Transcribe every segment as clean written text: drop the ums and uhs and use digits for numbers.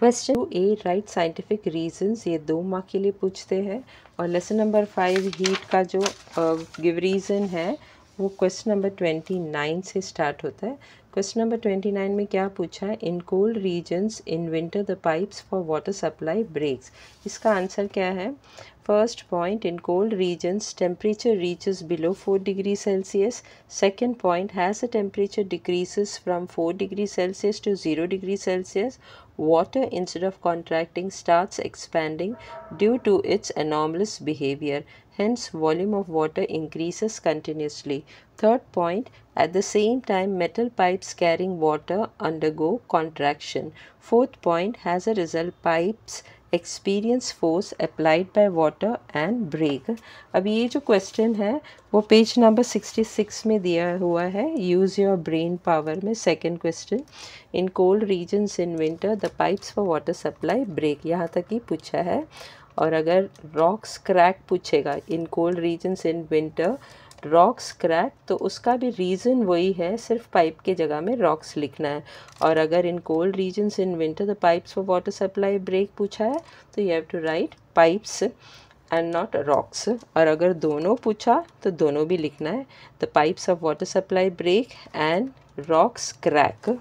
Question ए right scientific reasons, ये 2 mark के लिए पूछते हैं। और लेसन नंबर 5 हीट का जो गिव रीज़न है वो क्वेश्चन नंबर 29 से स्टार्ट होता है। क्वेश्चन नंबर 29 में क्या पूछा है, in cold regions in winter the pipes for water supply breaks. इसका आंसर क्या है, first point, in cold regions temperature reaches below 4 degree Celsius. Second point, has the temperature decreases from 4 degree Celsius to 0 degree Celsius, water instead of contracting starts expanding due to its anomalous behavior. Hence, volume of water increases continuously. Third point, at the same time, metal pipes carrying water undergo contraction. Fourth point, as a result, pipes experience force applied by water and break. अब ये जो question है वो page number 66 में दिया हुआ है, use your brain power में। Second question, in cold regions in winter the pipes for water supply break, यहाँ तक ही पूछा है। और अगर रॉक्स क्रैक पूछेगा, in cold regions in winter rocks crack, तो उसका भी रीज़न वही है, सिर्फ पाइप के जगह में रॉक्स लिखना है। और अगर in cold regions in winter the pipes for water supply break पूछा है तो you have to write pipes and not rocks. और अगर दोनों पूछा तो दोनों भी लिखना है, the pipes of water supply break and rocks crack.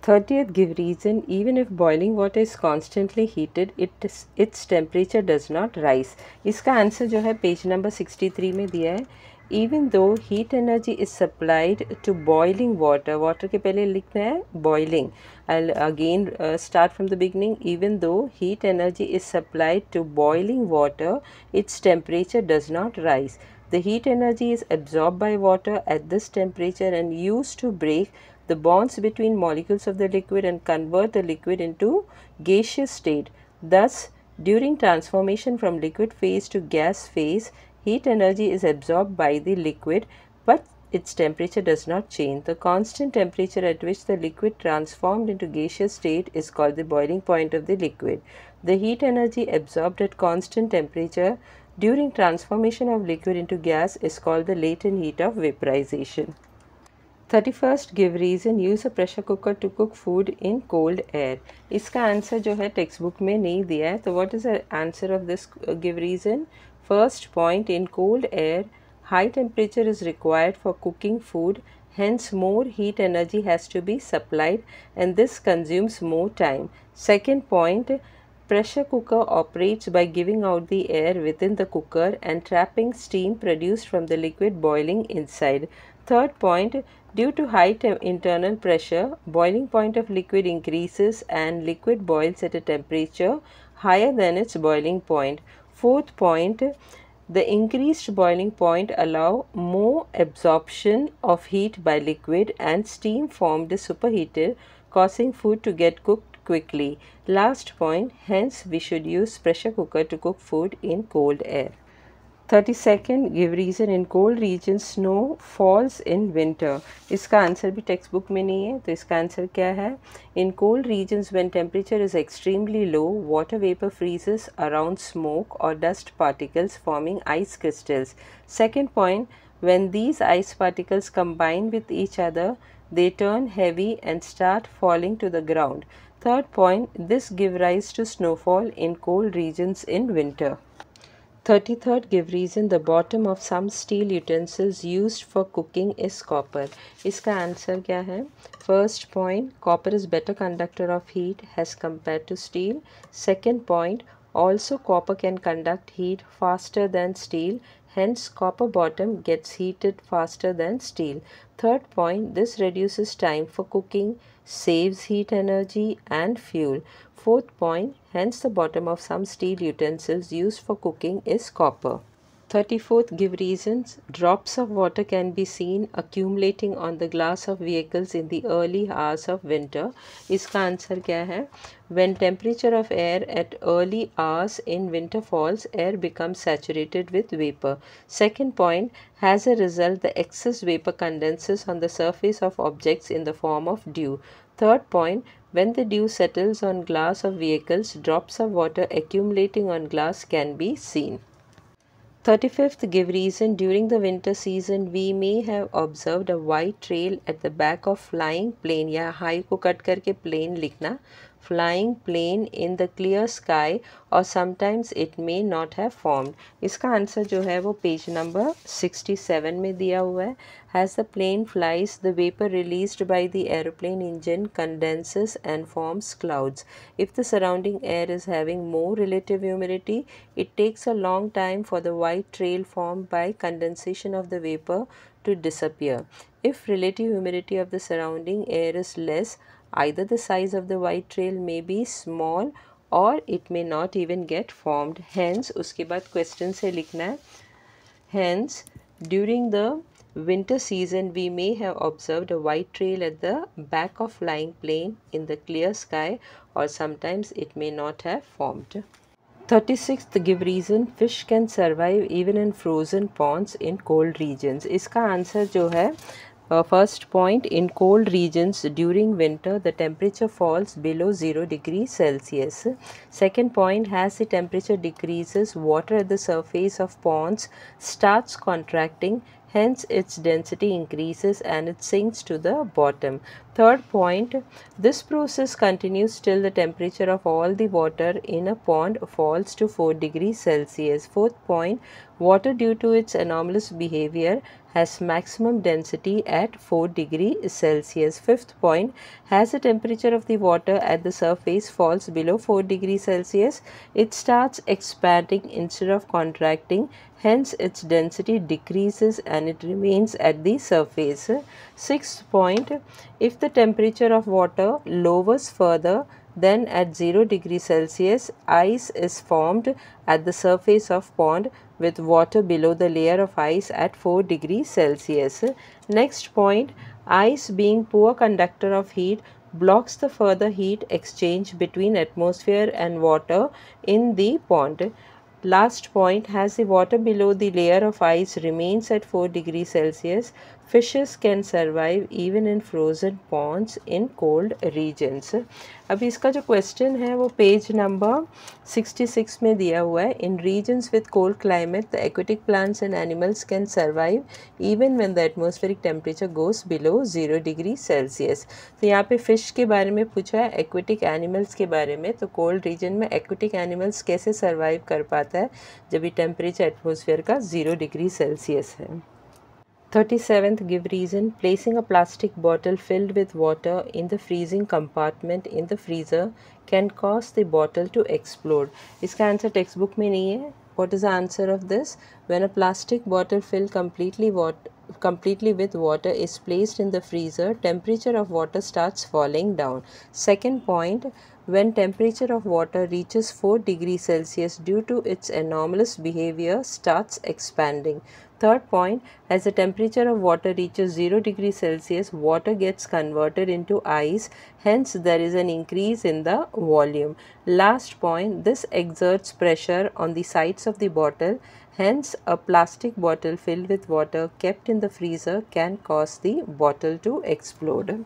30th give reason, even if boiling water is constantly heated, its temperature does not rise. इसका आंसर जो है पेज नंबर 63 में दिया है। Even though heat energy is supplied to boiling water, water के पहले लिखना है boiling. I'll again start from the beginning. Even though heat energy is supplied to boiling water, its temperature does not rise. The heat energy is absorbed by water at this temperature and used to break the bonds between molecules of the liquid and convert the liquid into gaseous state. Thus, during transformation from liquid phase to gas phase, heat energy is absorbed by the liquid, but its temperature does not change. The constant temperature at which the liquid transformed into gaseous state is called the boiling point of the liquid. The heat energy absorbed at constant temperature during transformation of liquid into gas is called the latent heat of vaporization. 31st give reason, use a pressure cooker to cook food in cold air. इसका answer जो है text book में नहीं दिया है, तो what is the answer of this give reason. First point, in cold air high temperature is required for cooking food, hence more heat energy has to be supplied and this consumes more time. Second point, pressure cooker operates by giving out the air within the cooker and trapping steam produced from the liquid boiling inside. Third point, due to high internal pressure, boiling point of liquid increases and liquid boils at a temperature higher than its boiling point. Fourth point, the increased boiling point allow more absorption of heat by liquid and steam formed is superheated, causing food to get cooked quickly. Last point, hence we should use pressure cooker to cook food in cold air. 32nd give reason, in cold regions snow falls in winter. इसका answer भी text book में नहीं है, तो इसका answer क्या है, in cold regions when temperature is extremely low, water vapor freezes around smoke or dust particles forming ice crystals. Second point, when these ice particles combine with each other, they turn heavy and start falling to the ground. Third point, this give rise to snowfall in cold regions in winter. 33rd give reason, the bottom of some steel utensils used for cooking is copper. इसका answer क्या है, first point, copper is better conductor of heat as compared to steel. Second point, also copper can conduct heat faster than steel, hence copper bottom gets heated faster than steel. Third point, this reduces time for cooking, saves heat energy and fuel. Fourth point, hence the bottom of some steel utensils used for cooking is copper. 34th give reasons, drops of water can be seen accumulating on the glass of vehicles in the early hours of winter. इसका answer क्या है, when temperature of air at early hours in winter falls, air becomes saturated with vapor. Second point, as a result the excess vapor condenses on the surface of objects in the form of dew. Third point, when the dew settles on glass of vehicles, drops of water accumulating on glass can be seen. 35th, give reason. During the winter season, we may have observed a white trail at the back of flying plane. या high को cut करके plane लिखना. Flying plane in the clear sky, or sometimes it may not have formed. इसका answer जो है वो page number 67 में दिया हुआ है. As the plane flies, the vapor released by the aeroplane engine condenses and forms clouds. If the surrounding air is having more relative humidity, it takes a long time for the white trail formed by condensation of the vapor to disappear. If relative humidity of the surrounding air is less, either the size of the white trail may be small or it may not even get formed. Hence, उसके बाद question से लिखना है. Hence, during the winter season, we may have observed a white trail at the back of flying plane in the clear sky, or sometimes it may not have formed. 36th, give reason. Fish can survive even in frozen ponds in cold regions. इसका answer जो है first point, in cold regions during winter the temperature falls below 0 degrees Celsius. Second point, as the temperature decreases, water at the surface of ponds starts contracting, hence its density increases and it sinks to the bottom. Third point, this process continues till the temperature of all the water in a pond falls to 4 degrees Celsius. Fourth point, water due to its anomalous behavior has maximum density at 4 degrees Celsius. Fifth point, as the temperature of the water at the surface falls below 4 degrees Celsius, it starts expanding instead of contracting, hence its density decreases and it remains at the surface. Sixth point, if the temperature of water lowers further, then at 0 degrees Celsius, ice is formed at the surface of pond with water below the layer of ice at 4 degrees Celsius. Next point, ice being poor conductor of heat blocks the further heat exchange between atmosphere and water in the pond. Last point, as the water below the layer of ice remains at 4 degrees Celsius, fishes can survive even in frozen ponds in cold regions. अभी इसका जो question है वो page number 66 में दिया हुआ है. In regions with cold climate, the aquatic plants and animals can survive even when the atmospheric temperature goes below 0 degrees Celsius. तो यहाँ पे फिश के बारे में पूछा है, एक्वेटिक एनिमल्स के बारे में. तो कोल्ड रीजन में एक्वेटिक एनिमल्स कैसे सर्वाइव कर पाता है जब ये टेम्परेचर एटमोसफेयर का 0 डिग्री सेल्सियस है. 37th, give reason. Placing a plastic bottle filled with water in the freezing compartment in the freezer can cause the bottle to explode. इसका आंसर टेक्स्ट बुक में नहीं है. What is the answer of this? When a plastic bottle filled completely with water is placed in the freezer, temperature of water starts falling down. Second point, when temperature of water reaches 4 degrees Celsius due to its anomalous behavior starts expanding. Third point, as the temperature of water reaches 0 degrees Celsius, water gets converted into ice, hence there is an increase in the volume. Last point, this exerts pressure on the sides of the bottle, hence a plastic bottle filled with water kept in the freezer can cause the bottle to explode.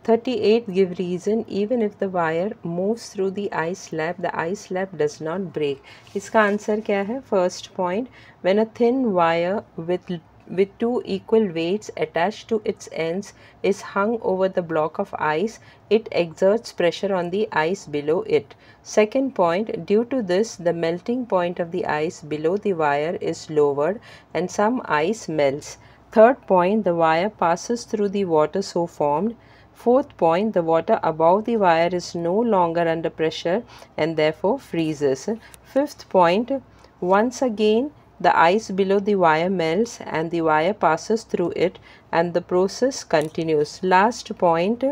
38, give reason. Even if the wire moves through the ice slab does not break. इसका answer क्या है? First point, when a thin wire with two equal weights attached to its ends is hung over the block of ice, it exerts pressure on the ice below it. Second point, due to this, the melting point of the ice below the wire is lowered and some ice melts. Third point, the wire passes through the water so formed. Fourth point, the water above the wire is no longer under pressure and therefore freezes. Fifth point, once again the ice below the wire melts and the wire passes through it and the process continues. Last point,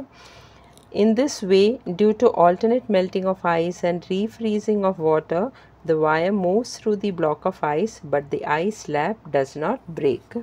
in this way, due to alternate melting of ice and refreezing of water, the wire moves through the block of ice but the ice slab does not break.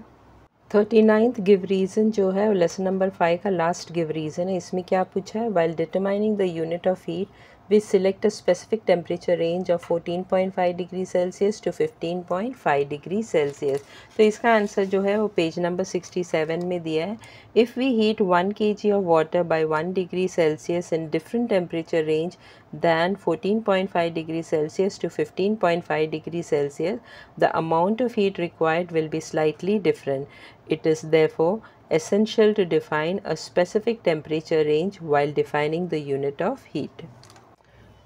39th, give reason जो है lesson number 5 का last give reason है. इसमें क्या पूछा है? While determining the unit of heat we select a specific temperature range of 14.5 degree Celsius to 15.5 degree Celsius. तो इसका आंसर जो है वो पेज नंबर 67 में दिया है। If we heat 1 kg of water by 1 degree Celsius in different temperature range than 14.5 degree Celsius to 15.5 degree Celsius, the amount of heat required will be slightly different. It is therefore essential to define a specific temperature range while defining the unit of heat.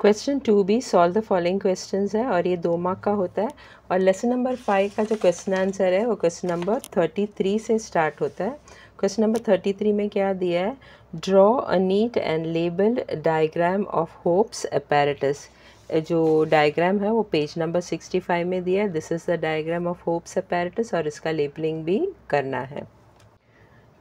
Question 2b solve the following questions है और ये 2 mark का होता है। और lesson number 5 का जो question answer है वो क्वेश्चन नंबर 33 से स्टार्ट होता है। क्वेश्चन नंबर 33 में क्या दिया है, draw a neat and labelled diagram of hopes apparatus। जो डायग्राम है वो पेज नंबर 65 में दिया है। This is the diagram of hopes apparatus और इसका लेबलिंग भी करना है।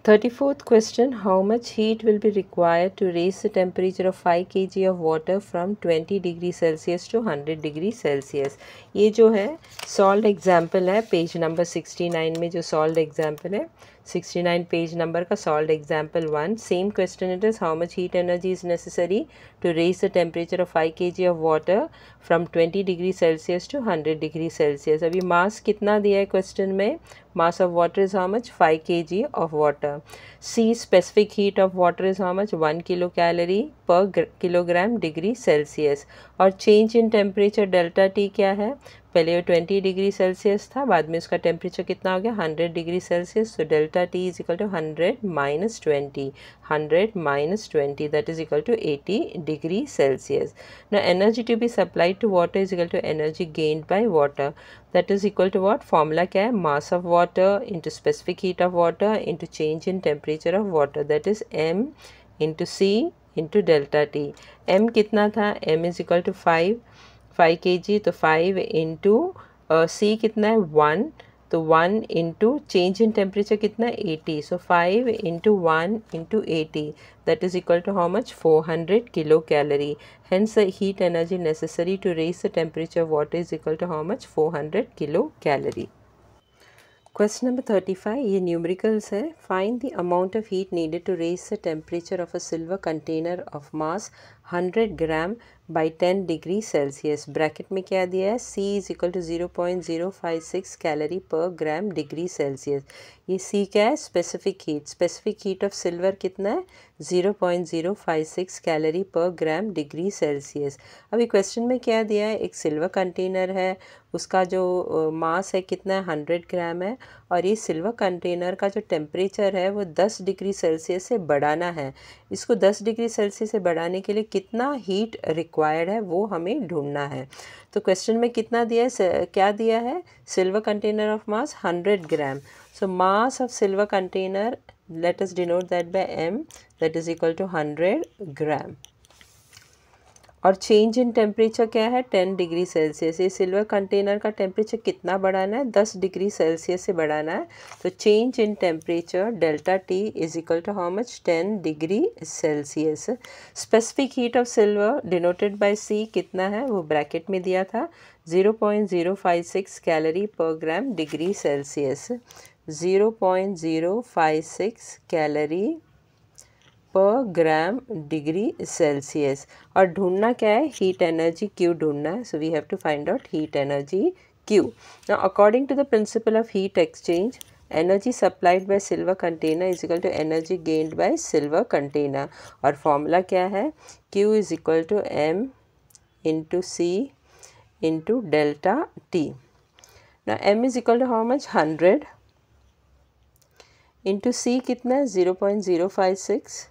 34th question, how much heat will be required to raise the temperature of 5 kg of water from 20 degree Celsius to 100 degree Celsius। ये जो है सॉल्व एग्जाम्पल है page number 69 में। जो सॉल्व एग्जाम्पल है 69 पेज नंबर का solve example 1, same question it is, how much heat energy is necessary to raise the temperature of 5 kg of water from 20 degree Celsius to 100 degree Celsius. अभी mass कितना दिया है question में, mass of water is how much, 5 kg of water. C, specific heat of water is how much, 1 kilocalorie per kilogram degree Celsius। और change in temperature delta T क्या है, पहले वो 20 डिग्री सेल्सियस था, बाद में उसका टेम्परेचर कितना हो गया 100 डिग्री सेल्सियस। तो delta T is equal to 100 minus 20, 100 minus 20 that is equal to 80 degree Celsius. ना energy to be supplied to water is equal to energy gained by water, that is equal to what, formula क्या है, mass of water into specific heat of water into change in temperature of water, that is m into C into delta T. m कितना था, m is equal to 5 kg, तो 5 into C कितना है 1, तो 1 into change in temperature कितना है 80, so 5 into 1 into 80 that is equal to how much, 400 kilo calorie. Hence the heat energy necessary to raise the temperature of water is equal to how much, 400 kilo calorie. Question number 35, ये numericals है। Find the amount of heat needed to raise the temperature of a silver container of mass 100 gram by 10 degree Celsius. Bracket में क्या दिया है, C is equal to 0.056 calorie per gram degree Celsius. ये C क्या है, specific heat. Specific heat of silver कितना है, 0.056 calorie per gram degree Celsius. अभी क्वेश्चन में क्या दिया है, एक सिल्वर कंटेनर है, उसका जो मास है कितना है 100 ग्राम है, और ये सिल्वर कंटेनर का जो टेम्परेचर है वो 10 डिग्री सेल्सियस से बढ़ाना है। इसको 10 डिग्री सेल्सियस से बढ़ाने के लिए कितना हीट रिक्वायर्ड है वो हमें ढूंढना है। तो क्वेश्चन में कितना दिया है, क्या दिया है, silver container of mass 100 gram. So mass of silver container, let us denote that by m, that is equal to 100 ग्राम। और चेंज इन टेम्परेचर क्या है, 10 डिग्री सेल्सियस। ये सिल्वर कंटेनर का टेम्परेचर कितना बढ़ाना है, 10 डिग्री सेल्सियस से बढ़ाना है। तो change in temperature delta T is equal to how much, 10 degree Celsius. Specific heat of silver denoted by C कितना है, वो ब्रैकेट में दिया था 0.056 calorie per gram degree Celsius. 0.056 calorie per gram degree Celsius. और ढूंढना क्या है, हीट एनर्जी क्यू ढूंढना है। So we have to find out heat energy Q. Now according to the principle of heat exchange, energy supplied by silver container is equal to energy gained by silver container. और formula क्या है, Q is equal to M into C into delta T. ना M is equal to how much, 100 into C कितना है 0.056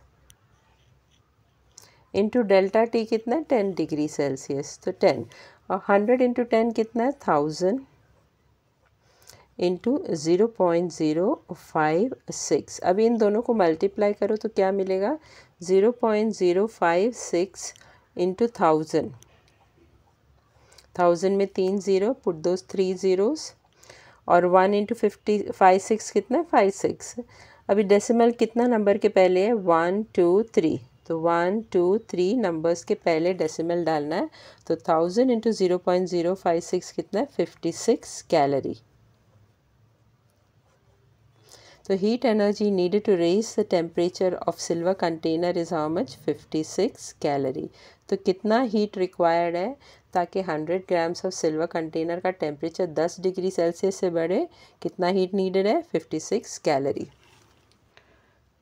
into delta T कितना है 10 degree Celsius, तो 10। और 100 इंटू 10 कितना है 1000 इंटू 0.056। अभी इन दोनों को मल्टीप्लाई करो तो क्या मिलेगा, 0.056 इंटू 1000, 1000 में 3 ज़ीरो, पुट दोज 3 ज़ीरोज़, और 1 इंटू 56 कितना है 56। अभी डेसिमल कितना नंबर के पहले है, 1 2 3, तो 1 2 3 नंबर्स के पहले डेसिमल डालना है। तो 1000 इंटू 0.056 कितना है 56 कैलोरी। तो heat energy needed to raise the temperature of silver container is how much? 56 calorie. तो कितना heat required है ताकि 100 grams of silver container का temperature 10 डिग्री सेल्सियस से बढ़े? कितना heat needed है? 56 calorie.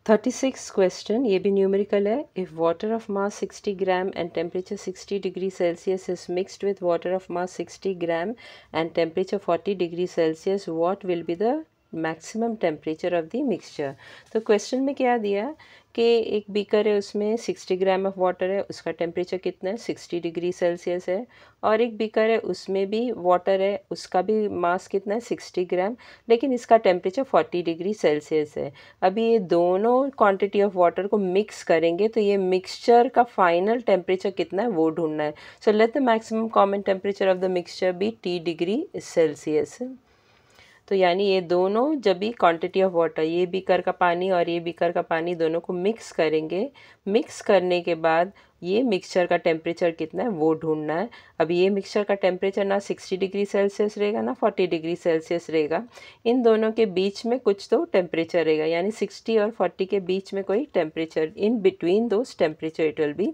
36 क्वेश्चन, ये भी न्यूमेरिकल है. If water of mass 60 gram and temperature 60 degree Celsius is mixed with water of mass 60 gram and temperature 40 degree Celsius, what will be the maximum temperature of the mixture. तो question में क्या दिया कि एक beaker है, उसमें 60 gram of water है, उसका टेम्परेचर कितना है? 60 डिग्री सेल्सियस है. और एक बीकर है, उसमें भी वाटर है, उसका भी मास कितना है? 60 ग्राम, लेकिन इसका टेम्परेचर 40 डिग्री सेल्सियस है. अभी ये दोनों क्वांटिटी ऑफ वाटर को मिक्स करेंगे तो ये मिक्सचर का फाइनल टेम्परेचर कितना है वो ढूंढना है. So let the maximum common temperature of the mixture be T degree Celsius. तो यानी ये दोनों जब भी क्वांटिटी ऑफ वाटर, ये बीकर का पानी और ये बीकर का पानी दोनों को मिक्स करेंगे. मिक्स करने के बाद ये मिक्सचर का टेम्परेचर कितना है वो ढूंढना है. अब ये मिक्सचर का टेम्परेचर ना 60 डिग्री सेल्सियस रहेगा ना 40 डिग्री सेल्सियस रहेगा. इन दोनों के बीच में कुछ तो टेम्परेचर रहेगा, यानी 60 और 40 के बीच में कोई temperature, in between those temperature it will be.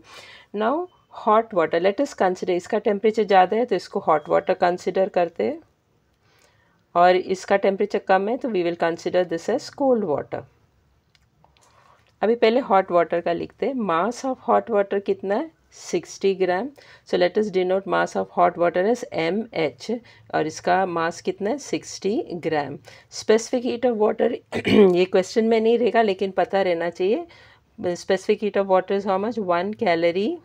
Now hot water, let us consider, इसका टेम्परेचर ज़्यादा है तो इसको हॉट वाटर कंसिडर करते हैं, और इसका टेम्परेचर कम है तो we will consider this as cold water. अभी पहले हॉट वाटर का लिखते हैं. मास ऑफ हॉट वाटर कितना है? 60 gram. So let us denote mass of hot water as mH, और इसका मास कितना है? 60 gram. Specific heat of water ये क्वेश्चन में नहीं रहेगा लेकिन पता रहना चाहिए. Specific heat of water is how much? 1 calorie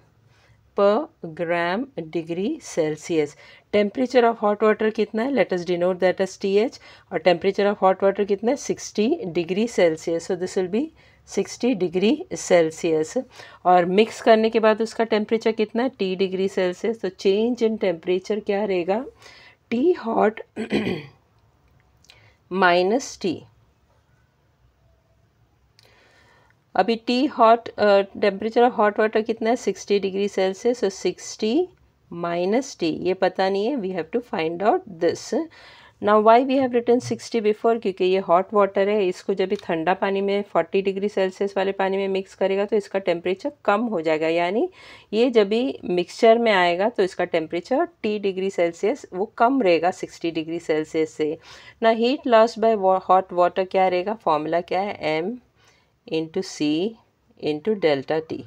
per gram degree Celsius. Temperature of hot water कितना है? Let us denote that as TH. और टेम्परेचर ऑफ हॉट वाटर कितना है? 60 degree Celsius. So this will be 60 degree Celsius. और mix करने के बाद उसका टेम्परेचर कितना है? T degree Celsius. तो चेंज इन टेम्परेचर क्या रहेगा? T hot minus T. अभी T hot, temperature of hot water कितना है? 60 degree Celsius. So 60 minus T, ये पता नहीं है, we have to find out this. Now why we have written 60 before? क्योंकि ये हॉट वाटर है, इसको जब भी ठंडा पानी में 40 डिग्री सेल्सियस वाले पानी में मिक्स करेगा तो इसका टेम्परेचर कम हो जाएगा, यानी ये जब भी मिक्सचर में आएगा तो इसका टेम्परेचर T डिग्री सेल्सियस वो कम रहेगा 60 डिग्री सेल्सियस से. ना heat lost by hot water क्या रहेगा? फॉर्मूला क्या है? M into C into delta T.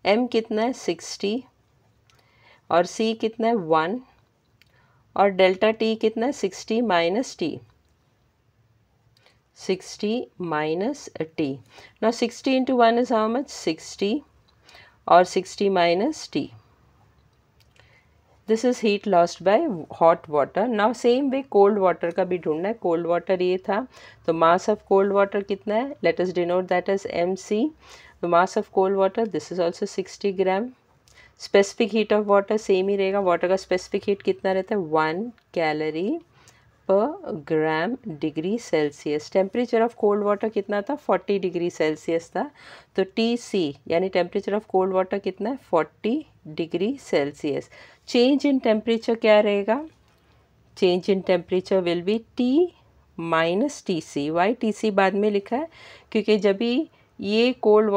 M कितना है? 60, और C कितना है? 1, और डेल्टा T कितना है? 60 minus T. 60 minus T. Now 60 into 1 is how much? 60, और 60 minus T. This is heat lost by hot water. Now same way cold water का भी ढूंढना है. कोल्ड वाटर ये था, तो मास ऑफ कोल्ड वाटर कितना है? Let us denote that as MC. The mass of cold water, this is also 60 gram. Specific heat of water same ही रहेगा. वाटर का स्पेसिफिक हीट कितना रहता है? 1 calorie per gram degree Celsius. Temperature of cold water कितना था? 40 degree Celsius था. तो TC यानी टेम्परेचर ऑफ कोल्ड वाटर कितना है? 40 degree Celsius. Change in temperature क्या रहेगा? Change in temperature will be T minus TC. Why TC बाद में लिखा है? क्योंकि जब भी ये कोल्ड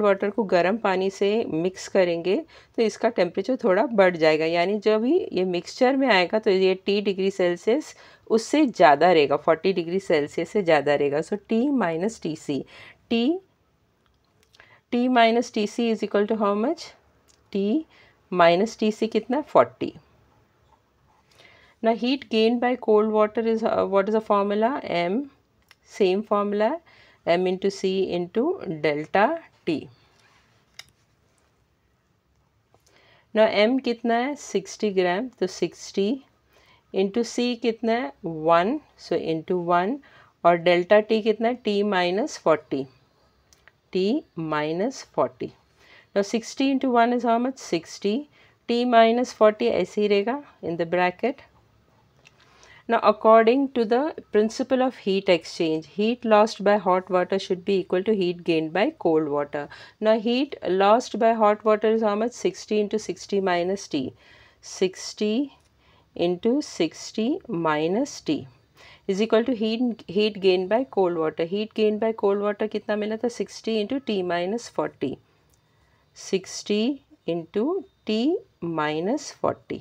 वाटर को गर्म पानी से मिक्स करेंगे तो इसका टेम्परेचर थोड़ा बढ़ जाएगा, यानी जब भी ये मिक्सचर में आएगा तो ये T डिग्री सेल्सियस उससे ज़्यादा रहेगा, 40 डिग्री सेल्सियस से ज़्यादा रहेगा. So T minus TC. T minus TC is equal to how much? T minus TC कितना? 40. Now heat gained by cold water is what is the formula? M, same formula, M into C into delta T. Now M कितना है? 60 ग्राम. तो 60 into C कितना है? 1, so into 1, और delta T कितना है? T minus 40. T minus 40. Now 60 into 1 is how much? 60. T minus 40 ऐसे ही रहेगा in the bracket. Now according to the principle of heat exchange, heat lost by hot water should be equal to heat gained by cold water. Now heat lost by hot water is how much? 60 into 60 minus T. 60 into 60 minus T is equal to heat gain by cold water. Heat gain by cold water कितना मिला था, 60 into T minus 40, 60 into T minus 40।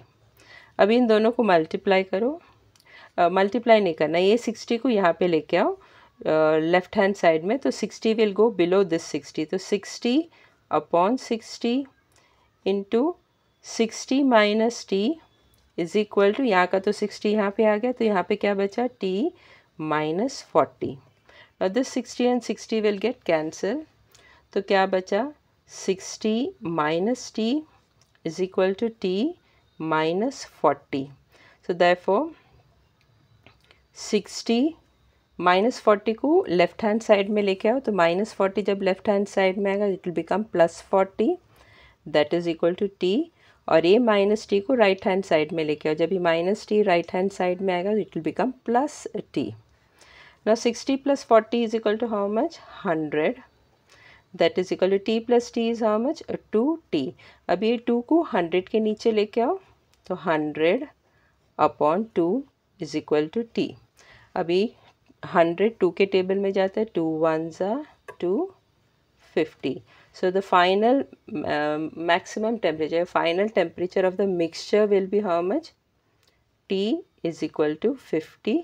अभी इन दोनों को multiply करो, multiply नहीं करना, ये 60 को यहाँ पे लेके आओ लेफ्ट हैंड साइड में, तो 60 विल गो बिलो दिस 60, तो 60 upon 60 into 60 minus T is equal to, यहाँ का तो 60 यहाँ पे आ गया, तो यहाँ पे क्या बचा, टी माइनस 40। और this 60 and 60 will get cancel, तो क्या बचा, 60 minus T is equal to T minus 40। So therefore 60 minus 40 को लेफ्ट हैंड साइड में लेके आओ, तो माइनस 40 जब लेफ्ट हैंड साइड में आएगा it will become plus 40, that is equal to T. और ये माइनस टी को राइट हैंड साइड में लेके आओ, जब ये minus T right hand side में आएगा it will become plus T. Now 60 plus 40 is equal to how much, 100, that is equal to T plus T is how much, 2t। अब ये 2 को 100 के नीचे लेके आओ, तो 100 upon 2 is equal to T. अभी 100 2 के टेबल में जाता है, 2 1 ज़ा 250। So the final maximum temperature, final temperature of the mixture will be how much? T is equal to 50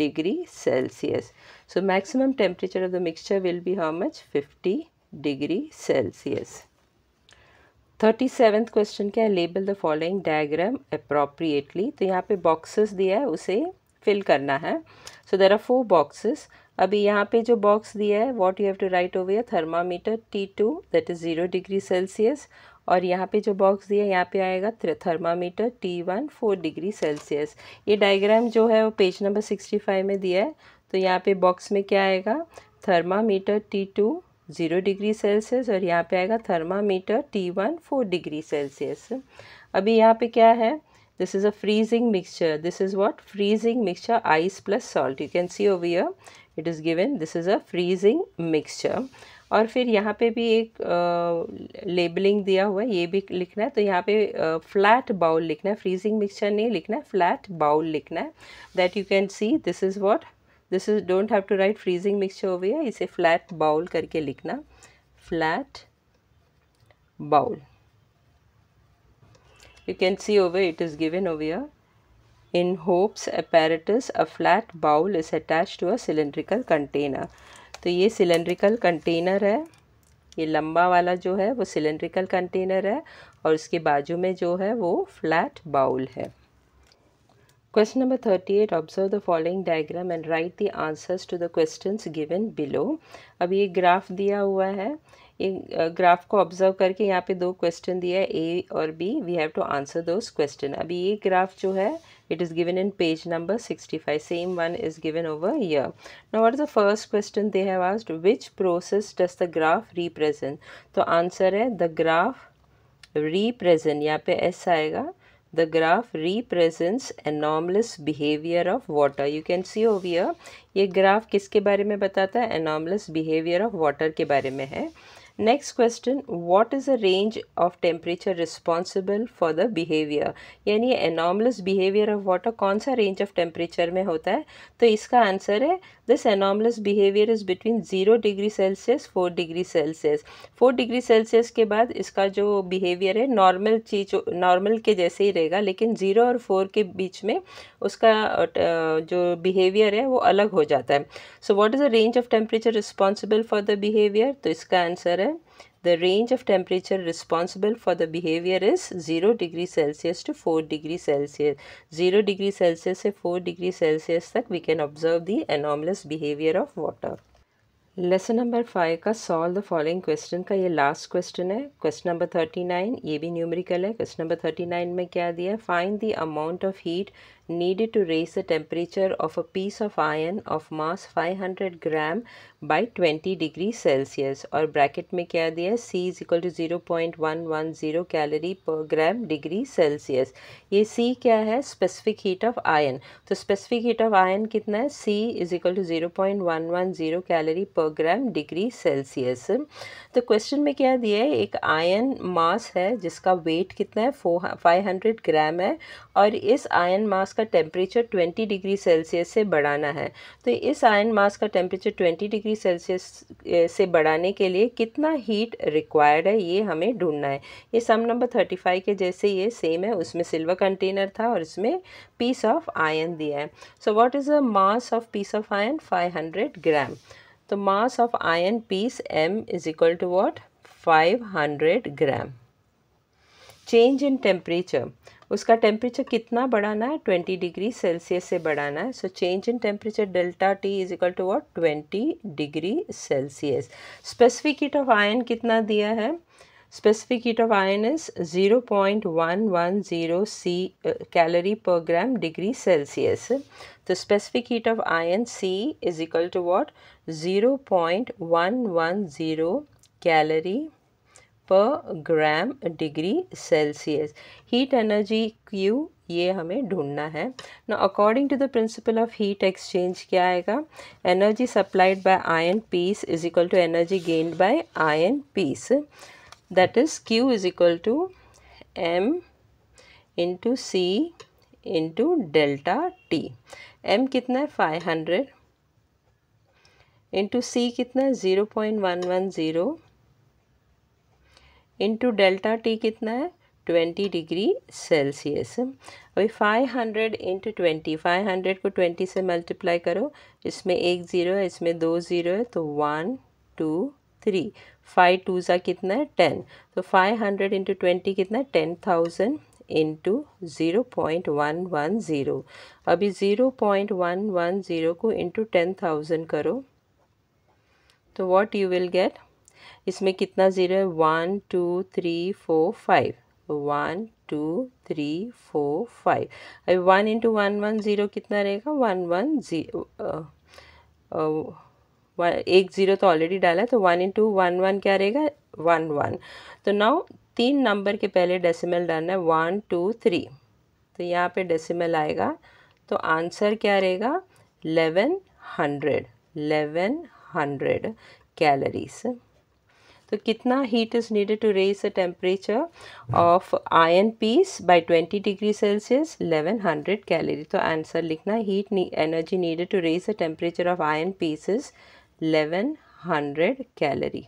degree Celsius. So maximum temperature of the mixture will be how much? 50 degree Celsius. 37th question क्या है, label the following diagram appropriately. तो यहाँ पे boxes दिया है, उसे fill करना है। So there are 4 boxes. अभी यहाँ पे जो बॉक्स दिया है, what you have to write over here, thermometer T2 that is 0 degree Celsius, और यहाँ पे जो बॉक्स दिया है यहाँ पे आएगा थर्मामीटर T1 4 डिग्री सेल्सियस। ये डायग्राम जो है वो पेज नंबर 65 में दिया है। तो यहाँ पे बॉक्स में क्या आएगा, थर्मामीटर T2 0 डिग्री सेल्सियस, और यहाँ पे आएगा थर्मामीटर T1 4 डिग्री सेल्सियस। अभी यहाँ पे क्या है, this is a freezing mixture, this is what, freezing mixture, ice plus salt, you can see over here it is given, this is a freezing mixture। और फिर यहाँ पे भी एक लेबलिंग दिया हुआ है, ये भी लिखना है। तो यहाँ पे फ्लैट बाउल लिखना है, फ्रीजिंग मिक्सचर नहीं लिखना है, फ्लैट बाउल लिखना है। That you can see this is what, this is, don't have to write freezing mixture over here, इसे फ्लैट बाउल करके लिखना, flat bowl. You can see over it is given over here. In Hope's apparatus, a flat bowl is attached to a cylindrical container. तो ये cylindrical container है, ये लंबा वाला जो है वो cylindrical container है, और उसके बाजू में जो है वो flat bowl है। Question number 38, observe the following diagram and write the answers to the questions given below। अब ये ग्राफ दिया हुआ है, ये ग्राफ को ऑब्जर्व करके यहाँ पे 2 क्वेश्चन दिया है, ए और B, we have to answer those question. अभी ये ग्राफ जो है it is given in page number 65, same one is given over here. Now what is the first question they have asked, which process does the graph represent. तो answer है the graph represent, यहाँ पे S आएगा, the graph represents anomalous behavior of water। you can see over here, ये graph किसके बारे में बताता है, anomalous behavior of water के बारे में है। Next question, what is the range of temperature responsible for the behaviour, यानी एनॉमलस बिहेवियर ऑफ वाटर कौन सा रेंज ऑफ टेम्परेचर में होता है। तो इसका आंसर है this anomalous behaviour is between 0 degree Celsius 4 degree Celsius. 4 degree Celsius के बाद इसका जो बिहेवियर है नॉर्मल चीज, नॉर्मल के जैसे ही रहेगा, लेकिन 0 और 4 के बीच में उसका जो बिहेवियर है वो अलग हो जाता है। So what is the range of temperature responsible for the behaviour, तो इसका आंसर है the range of temperature responsible for the behavior is 0 degree Celsius to 4 degree Celsius। 0 degree Celsius से 4 degree Celsius तक we can observe the anomalous behavior of water। Lesson number 5 का solve the following question का ये last question है, question number 39, ये भी numerical है। Question number 39 में क्या दिया है, find the amount of heat needed to raise the temperature of a piece of iron of mass 500 gram by 20 degree Celsius, और ब्रैकेट में क्या दिया है, C is equal to 0.110 calorie per gram degree Celsius. ये C क्या है, specific heat of ion. तो specific heat of iron कितना है, C is equal to 0.110 calorie per gram degree Celsius. तो क्वेश्चन में क्या दिया है, एक आयन मास है जिसका वेट कितना है 500 ग्राम है, और इस आयन मास का का टेम्परेचर 20 डिग्री सेल्सियस से बढ़ाना है। तो इस आयन मास का टेम्परेचर 20 डिग्री सेल्सियस से बढ़ाने के लिए कितना हीट रिक्वायर्ड है ये हमें ढूंढना है। ये सम नंबर 35 के जैसे ये सेम है, उसमें सिल्वर कंटेनर था और इसमें पीस ऑफ आयन दिया है। So what is the mass of piece of iron? 500 gram. तो mass of iron piece m is equal to what? 500 gram. Change in temperature, उसका टेम्परेचर कितना बढ़ाना है? 20 डिग्री सेल्सियस से बढ़ाना है। So change in temperature delta T is equal to what? 20 degree Celsius. Specific heat of iron कितना दिया है? Specific heat of iron is 0.110 calorie per gram degree Celsius. तो specific heat of iron C is equal to what? 0.110 calorie per gram degree Celsius. Heat energy Q ये हमें ढूंढना है ना। According to the principle of heat exchange क्या आएगा? Energy supplied by iron piece is equal to energy gained by iron piece, that is Q is equal to M into C into delta T। M कितना है? 500 into C कितना है? 0.110 into delta T कितना है? 20 degree Celsius. अभी 500 into 20, 500 को 20 से multiply करो, इसमें एक ज़ीरो है, इसमें दो ज़ीरो है, तो 1 2 3, 5 2 ज़ा कितना है? 10। तो 500 इंटू 20 कितना है? 10,000 इंटू 0.110। अभी 0.110 को इंटू 10,000 करो तो व्हाट यू विल गेट? इसमें कितना ज़ीरो है? 1 2 3 4 5, 1 2 3 4 5। अभी 1 इंटू 110 कितना रहेगा? 110। एक ज़ीरो तो ऑलरेडी डाला है, तो 1 इंटू 11 क्या रहेगा? 11। तो नाउ 3 नंबर के पहले डेसिमल डालना है, 1 2 3, तो यहाँ पे डेसिमल आएगा, तो आंसर क्या रहेगा? 1100 कैलोरीज। तो कितना heat is needed to raise the temperature of iron piece by 20 degree Celsius? 1100 calorie. तो आंसर लिखना, heat energy needed to raise the temperature of iron piece is 1100 calorie.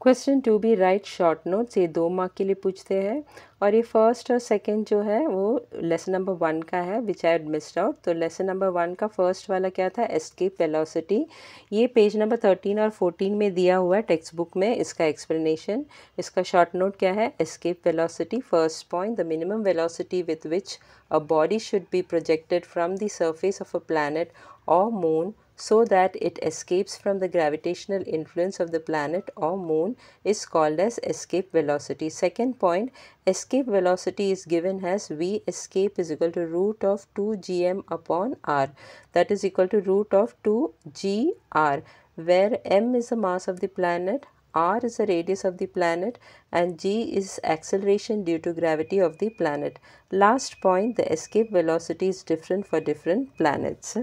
Question 2 भी right short notes, ये 2 mark के लिए पूछते हैं और ये फर्स्ट और सेकंड जो है वो लेसन नंबर 1 का है विच आई हैड मिस्ड आउट। तो लेसन नंबर 1 का फर्स्ट वाला क्या था? Escape velocity. ये पेज नंबर 13 और 14 में दिया हुआ है टेक्स्ट बुक में इसका एक्सप्लेनेशन। इसका शॉर्ट नोट क्या है? Escape velocity, first point, the minimum velocity with which a body should be projected from the surface of a planet or moon so that it escapes from the gravitational influence of the planet or moon is called as escape velocity. Second point, escape velocity is given as V escape is equal to root of 2 gm upon r, that is equal to root of 2 gr, where m is the mass of the planet, r is the radius of the planet and g is acceleration due to gravity of the planet. Last point, the escape velocity is different for different planets.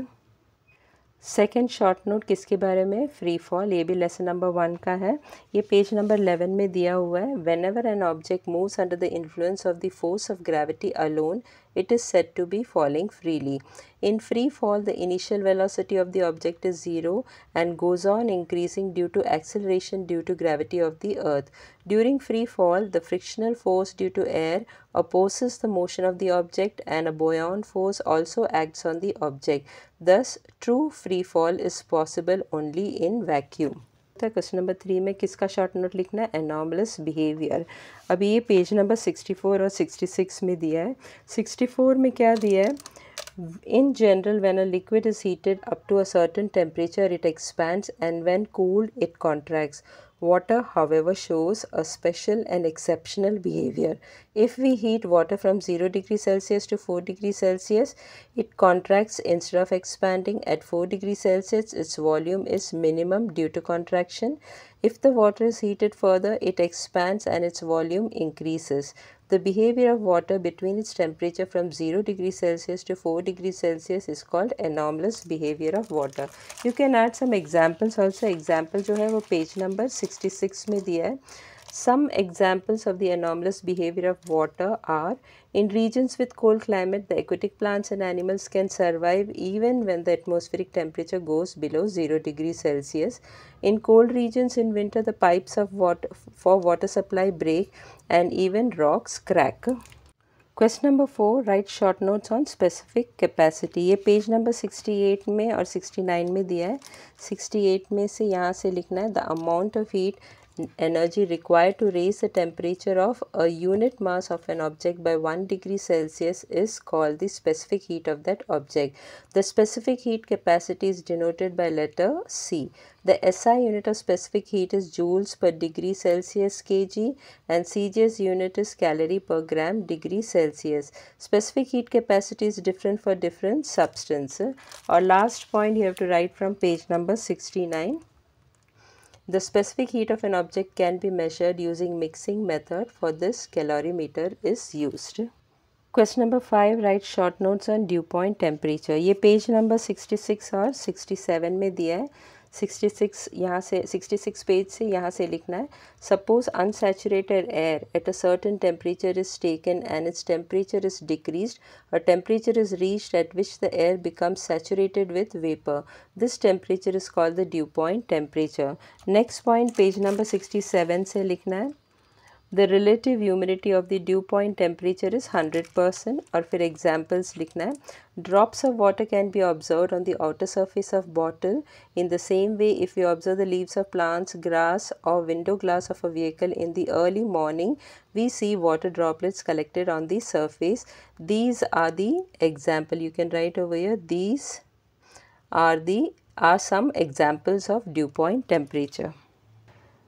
Second short note किसके बारे में? Free fall. ये भी lesson number 1 का है, ये page number 11 में दिया हुआ है। When ever an object moves under the influence of the force of gravity alone it is said to be falling freely. In free fall, the initial velocity of the object is 0 and goes on increasing due to acceleration due to gravity of the earth. During free fall, the frictional force due to air opposes the motion of the object and a buoyant force also acts on the object. Thus, true free fall is possible only in vacuum. Question number 3 में किसका short note लिखना है? Anomalous behaviour. अभी ये page number 64 और 66 में दिया है। 64 में क्या दिया है? In general, when a liquid is heated up to a certain temperature, it expands, and when cooled, it contracts. Water, however, shows a special and exceptional behavior. If we heat water from 0 degrees Celsius to 4 degrees Celsius, it contracts instead of expanding. At 4 degrees Celsius, its volume is minimum due to contraction. If the water is heated further, it expands and its volume increases. The behavior of water between its temperature from 0 degrees Celsius to 4 degrees Celsius is called anomalous behavior of water. You can add some examples also. Example जो है वो page number 66 में दिया है। Some examples of the anomalous behavior of water are: in regions with cold climate, the aquatic plants and animals can survive even when the atmospheric temperature goes below 0 degrees Celsius. In cold regions in winter, the pipes of water supply break and even rocks crack. Question number 4, right short notes on specific capacity. ये page number 68 में और 69 में दिया है। 68 में से यहाँ से लिखना है the amount of heat energy required to raise the temperature of a unit mass of an object by 1 degree Celsius is called the specific heat of that object. The specific heat capacity is denoted by letter C. The SI unit of specific heat is joules per degree Celsius kg and CJ's unit is calorie per gram degree Celsius. Specific heat capacity is different for different substance. Or last point you have to write from page number 69. The specific heat of an object can be measured using mixing method. For this, calorimeter is used. Question number 5, write short notes on dew point temperature. ये page number 66 और 67 में दिया है। 66 यहाँ से 66 page से यहाँ से लिखना है suppose unsaturated air at a certain temperature is taken and its temperature is decreased. A temperature is reached at which the air becomes saturated with vapor. This temperature is called the dew point temperature. Next point page number 67 से लिखना है The relative humidity of the dew point temperature is 100%. और फिर examples लिखना है Drops of water can be observed on the outer surface of bottle. In the same way, if you observe the leaves of plants, grass or window glass of a vehicle in the early morning, we see water droplets collected on the surface. These are the example. You can write over here. These are some examples of dew point temperature.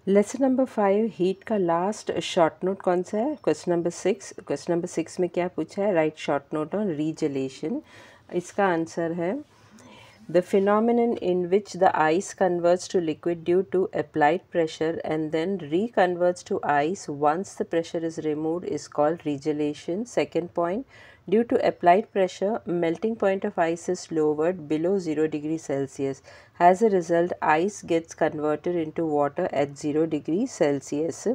Lesson number 5 heat का last short note कौन सा है? Question number 6। Question number 6 में क्या पूछा है? Write short note on regelation. इसका answer है the phenomenon in which the ice converts to liquid due to applied pressure and then reconverts to ice once the pressure is removed is called regelation. Second point, due to applied pressure, melting point of ice is lowered below 0 degrees Celsius. As a result, ice gets converted into water at 0 degrees Celsius.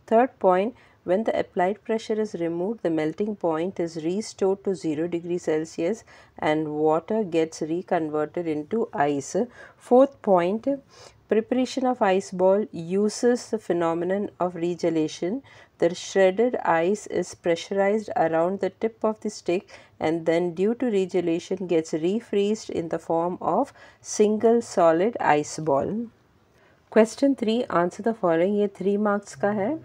Third point, when the applied pressure is removed, the melting point is restored to 0 degrees Celsius and water gets reconverted into ice. Fourth point, preparation of ice ball uses the phenomenon of regelation. The shredded ice is pressurized around the tip of the stick and then due to regelation gets refreezed in the form of single solid ice ball. Question 3, answer the following. ये 3 marks का है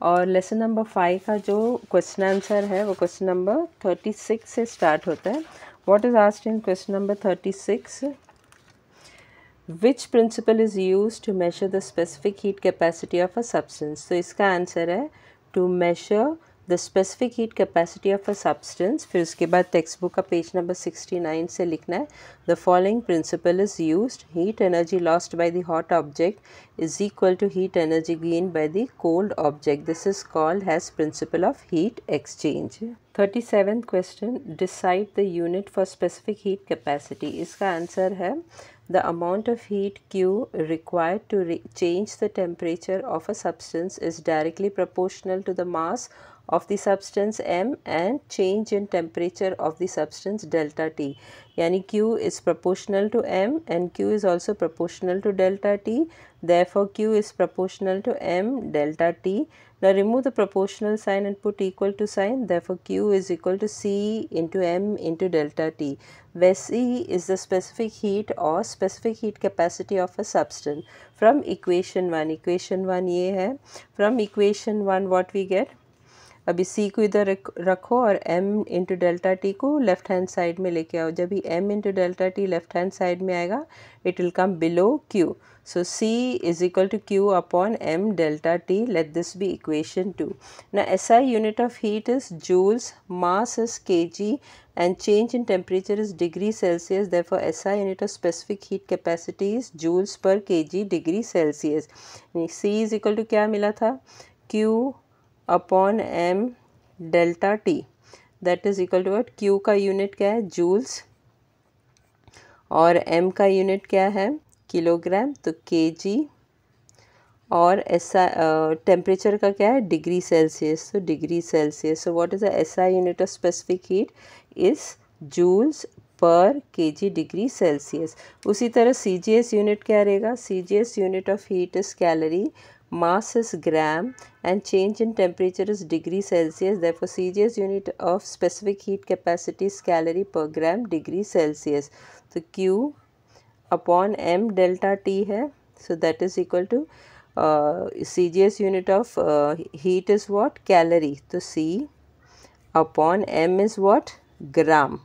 और lesson number 5 का जो question answer है वो question number 36 से start होता है। What is asked in question number 36? Which principle is used to measure the specific heat capacity of a substance? तो इसका आंसर है to measure the specific heat capacity of a substance. फिर उसके बाद text book का page number 69 से लिखना है the following principle is used. Heat energy lost by the hot object is equal to heat energy gained by the cold object. This is called as principle of heat exchange. 37th question, decide the unit for specific heat capacity. इसका answer है the amount of heat Q required to change the temperature of a substance is directly proportional to the mass of the substance M and change in temperature of the substance delta T. Yani Q is proportional to M and Q is also proportional to delta T. Therefore, Q is proportional to M delta T. Now, remove the proportional sign and put equal to sign. Therefore, Q is equal to C into M into delta T, where C is the specific heat or specific heat capacity of a substance. From equation 1, equation 1 ये है. From equation 1 what we get? अभी C को इधर रखो और M into delta T को left hand side में लेके आओ. जब भी M into delta T left hand side में आएगा it will come below Q. So C is equal to Q upon M delta T. Let this be equation 2. Now SI unit of heat is joules, mass is kg and change in temperature is degree Celsius. Therefore SI unit of specific heat capacity is joules per kg degree Celsius. C is equal to क्या मिला था? Q upon M delta T. That is equal to what? Q का unit क्या है? Joules और M का unit क्या है? किलोग्राम. तो kg और ऐसा टेम्परेचर का क्या है, डिग्री सेल्सियस, तो degree Celsius. So what is the SI unit of specific heat is joules per kg degree Celsius. उसी तरह सीजीएस यूनिट क्या रहेगा, CGS unit of heat is calorie, mass is gram, and change in temperature is degree Celsius. Therefore CGS unit of specific heat capacity is calorie per gram degree Celsius. तो Q upon M delta T है, so that is equal to CGS unit of heat is what, calorie, तो C upon M is what, gram,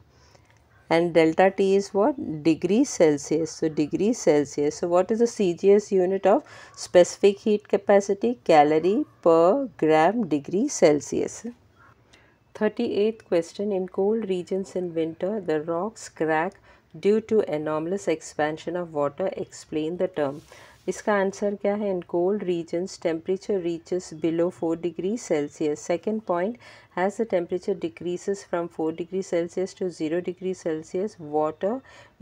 and delta T is what, degree Celsius. So degree Celsius. So what is the CGS unit of specific heat capacity, calorie per gram degree Celsius. 38th question. In cold regions in winter, the rocks crack due to anomalous expansion of water. Explain the term. इसका answer क्या है, in cold regions temperature reaches below 4 degree Celsius. Second point, as the temperature decreases from 4 degrees Celsius to 0 degrees Celsius, water,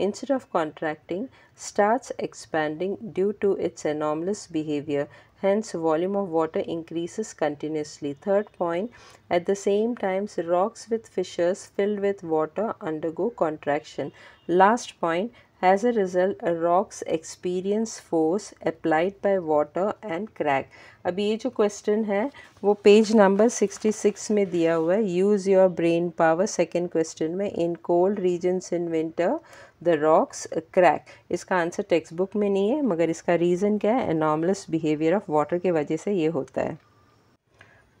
instead of contracting, starts expanding due to its anomalous behavior. Hence, volume of water increases continuously. Third point, at the same time, rocks with fissures filled with water undergo contraction. Last point, as a result, rocks experience force applied by water and crack. अभी ये जो question है वो page number 66 में दिया हुआ है. Use your brain power. Second question में, in cold regions in winter the rocks crack. इसका आंसर टेक्स्ट बुक में नहीं है, मगर इसका रीज़न क्या है, एनॉर्मलस बिहेवियर ऑफ वाटर के वजह से ये होता है.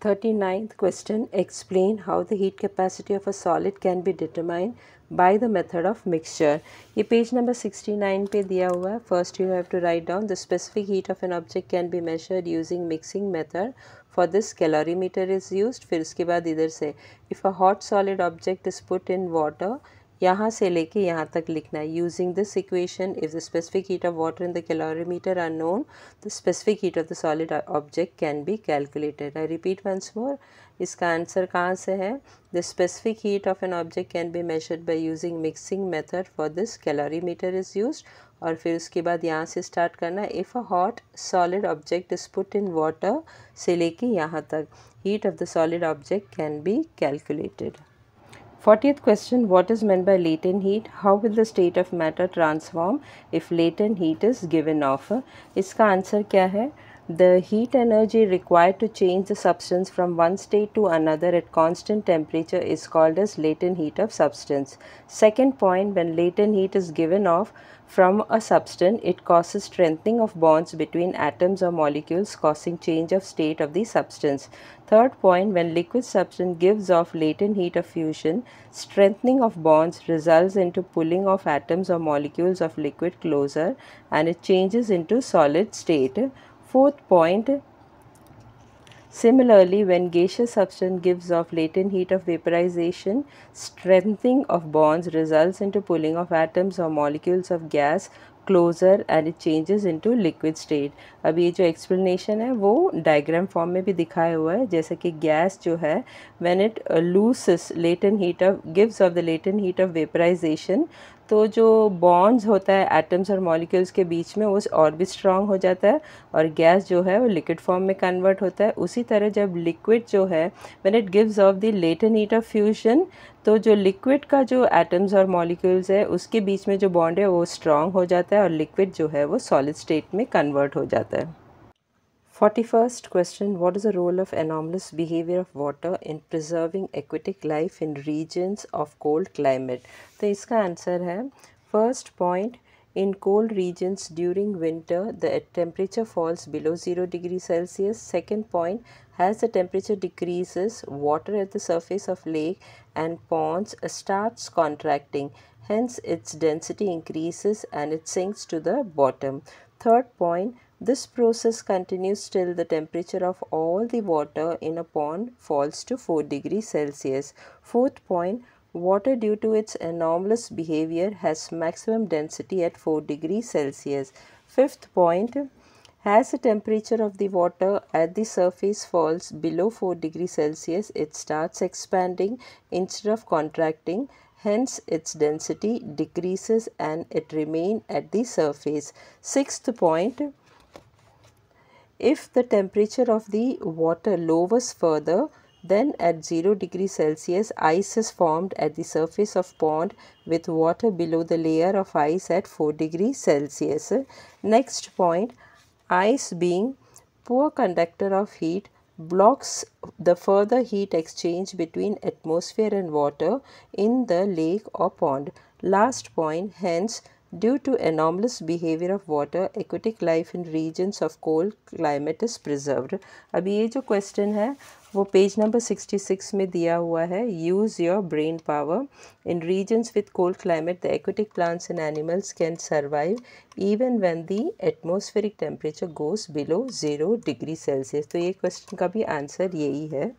39th question, explain how the heat capacity of a solid can be determined by the method of mixture. ये पेज नंबर 69 पे दिया हुआ है. First you have to write down the specific heat of an object can be measured using mixing method. For this calorimeter is used. फिर उसके बाद इधर से if a hot solid object is put in water, यहाँ से लेके यहाँ तक लिखना है. Using this equation, if the specific heat of water in the calorimeter are known, the specific heat of the solid object can be calculated. I repeat once more. इसका answer कहाँ से है, the specific heat of an object can be measured by using mixing method. For this calorimeter is used. और फिर उसके बाद यहाँ से स्टार्ट करना है. If a hot solid object is put in water, से लेके यहाँ तक heat of the solid object can be calculated. 40th question, what is meant by latent heat? How will the state of matter transform if latent heat is given off? इसका answer क्या है, the heat energy required to change the substance from one state to another at constant temperature is called as latent heat of substance. Second point, when latent heat is given off from a substance, it causes strengthening of bonds between atoms or molecules, causing change of state of the substance. Third point, when liquid substance gives off latent heat of fusion, strengthening of bonds results into pulling of atoms or molecules of liquid closer and it changes into solid state. Fourth point, similarly, when gaseous substance gives off latent heat of vaporization, strengthening of bonds results into pulling of atoms or molecules of gas closer and it changes into liquid state. अब ये जो explanation है वो diagram form में भी दिखाया हुआ है. जैसे कि गैस जो है when it loses latent heat of gives off the latent heat of vaporization, तो जो बॉन्ड्स होता है एटम्स और मॉलिक्यूल्स के बीच में वो और भी स्ट्रॉन्ग हो जाता है और गैस जो है वो लिक्विड फॉर्म में कन्वर्ट होता है. उसी तरह जब लिक्विड जो है when it gives off the latent heat of fusion, तो जो लिक्विड का जो एटम्स और मॉलिक्यूल्स है उसके बीच में जो बॉन्ड है वो स्ट्रॉन्ग हो जाता है और लिक्विड जो है वो सॉलिड स्टेट में कन्वर्ट हो जाता है. 41st question, what is the role of anomalous behavior of water in preserving aquatic life in regions of cold climate? तो इसका आंसर है, first point, in cold regions during winter the temperature falls below 0 degrees Celsius. Second point, as the temperature decreases, water at the surface of lake and ponds starts contracting. Hence its density increases and it sinks to the bottom. Third point, this process continues till the temperature of all the water in a pond falls to 4 degrees Celsius. Fourth point, water due to its anomalous behavior has maximum density at 4 degrees Celsius. Fifth point, as the temperature of the water at the surface falls below 4 degrees Celsius, it starts expanding instead of contracting. Hence, its density decreases and it remains at the surface. Sixth point, If the temperature of the water lowers further, then at 0 degrees Celsius, ice is formed at the surface of pond with water below the layer of ice at 4 degrees Celsius. Next point, ice being poor conductor of heat blocks the further heat exchange between atmosphere and water in the lake or pond. Last point, hence, due to anomalous behavior of water, aquatic life in regions of cold climate is preserved. अभी ये जो question है वो page number 66 में दिया हुआ है. Use your brain power. In regions with cold climate the aquatic plants and animals can survive even when the atmospheric temperature goes below 0 degree Celsius. तो ये क्वेश्चन का भी आंसर यही है.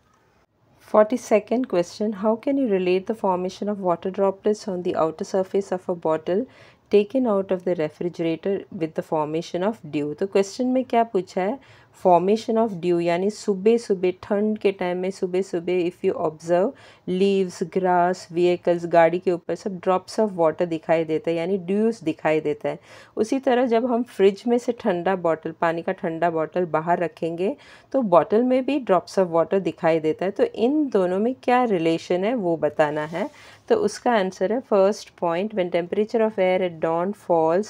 42nd question, how can you relate the formation of water droplets on the outer surface of a bottle taken out of the refrigerator with the formation of dew? तो question में क्या पूछा है, formation of due यानी सुबह सुबह ठंड के टाइम में सुबह सुबह if you observe leaves, grass, vehicles, गाड़ी के ऊपर सब ड्रॉप्स ऑफ वाटर दिखाई देता है यानी ड्यूज दिखाई देता है. उसी तरह जब हम फ्रिज में से ठंडा बॉटल, पानी का ठंडा बॉटल बाहर रखेंगे तो बॉटल में भी ड्रॉप्स ऑफ वाटर दिखाई देता है. तो इन दोनों में क्या रिलेशन है वो बताना है. तो उसका आंसर है first point, when temperature of air at dawn falls,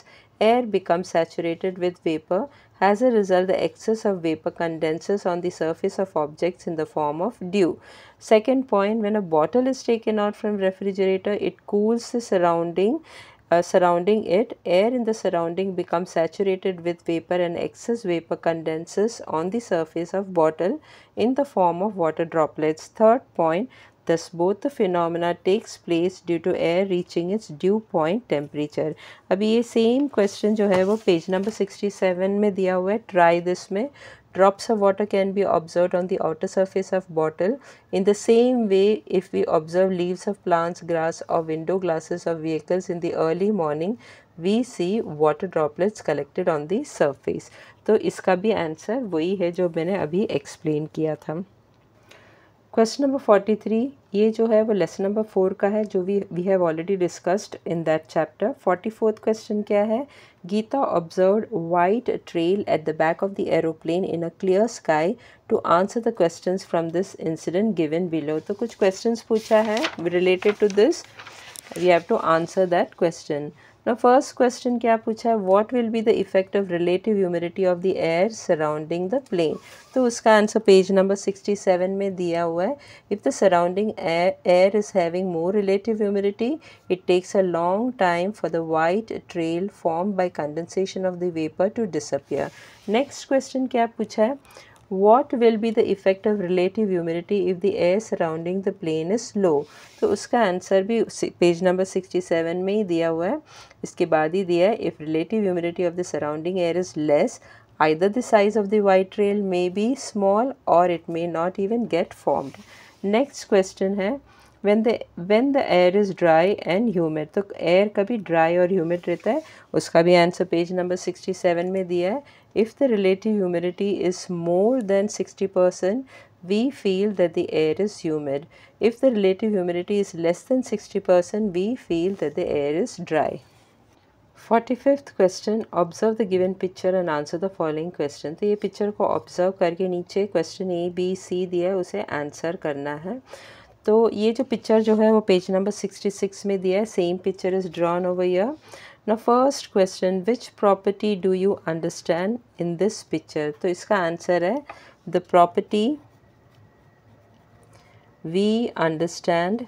air becomes saturated with vapor. As a result, the excess of vapor condenses on the surface of objects in the form of dew. Second point, when a bottle is taken out from refrigerator, it cools the surrounding it. Air in the surrounding becomes saturated with vapor and excess vapor condenses on the surface of bottle in the form of water droplets. Third point, thus both the phenomena takes place due to air reaching its dew point temperature. अभी ये same question जो है वो page number 67 में दिया हुआ है. Try this में drops of water can be observed on the outer surface of bottle. In the same way, if we observe leaves of plants, grass or window glasses of vehicles in the early morning, we see water droplets collected on the surface. तो इसका भी answer वही है जो मैंने अभी explain किया था. क्वेश्चन नंबर 43, ये जो है वो लेसन नंबर 4 का है जो we have already discussed in that chapter. 44th question क्या है, Geeta observed white trail at the back of the aeroplane in a clear sky to answer the questions from this incident given below. तो कुछ questions पूछा है related to this, we have to answer that question. Now first question क्या पूछा है, what will be the effect of relative humidity of the air surrounding the plane. तो उसका answer page number 67 में दिया हुआ है. If the surrounding air is having more relative humidity, it takes a long time for the white trail formed by condensation of the vapor to disappear. Next question क्या पूछा है, what will be the effect of relative humidity if the air surrounding the plane is low. तो उसका answer भी page number 67 में ही दिया हुआ है. इसके बाद ही दिया है, if relative humidity of the surrounding air is less, either the size of the white trail may be small or it may not even get formed. Next question है, when the air is dry and humid. तो air कभी dry और humid रहता है, उसका भी answer page number 67 में दिया है. If the relative humidity is more than 60%, we feel that the air is humid. If the relative humidity is less than 60%, we feel that the air is dry. 45th question, observe the given picture and answer the following question. तो ये picture को observe करके नीचे question ABC दिया है उसे answer करना है. तो ये जो पिक्चर जो है वो पेज नंबर 66 में दिया है. Same picture is drawn over here. Now first question, which property do you understand in this picture? तो इसका आंसर है the property we understand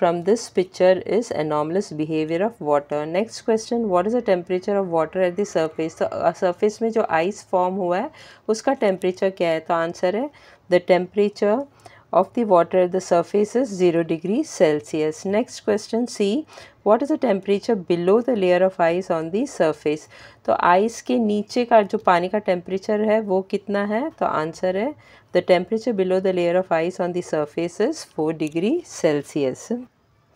from this picture is anomalous behavior of water. Next question, what is the temperature of water at the surface? तो surface में जो ice form हुआ है उसका temperature क्या है? तो आंसर है the temperature of the water at the surface is 0 degrees Celsius. Next question, C, what is the temperature below the layer of ice on the surface? तो ice के नीचे का जो पानी का temperature है वो कितना है? तो आंसर है the temperature below the layer of ice on the surface is 4 degrees Celsius.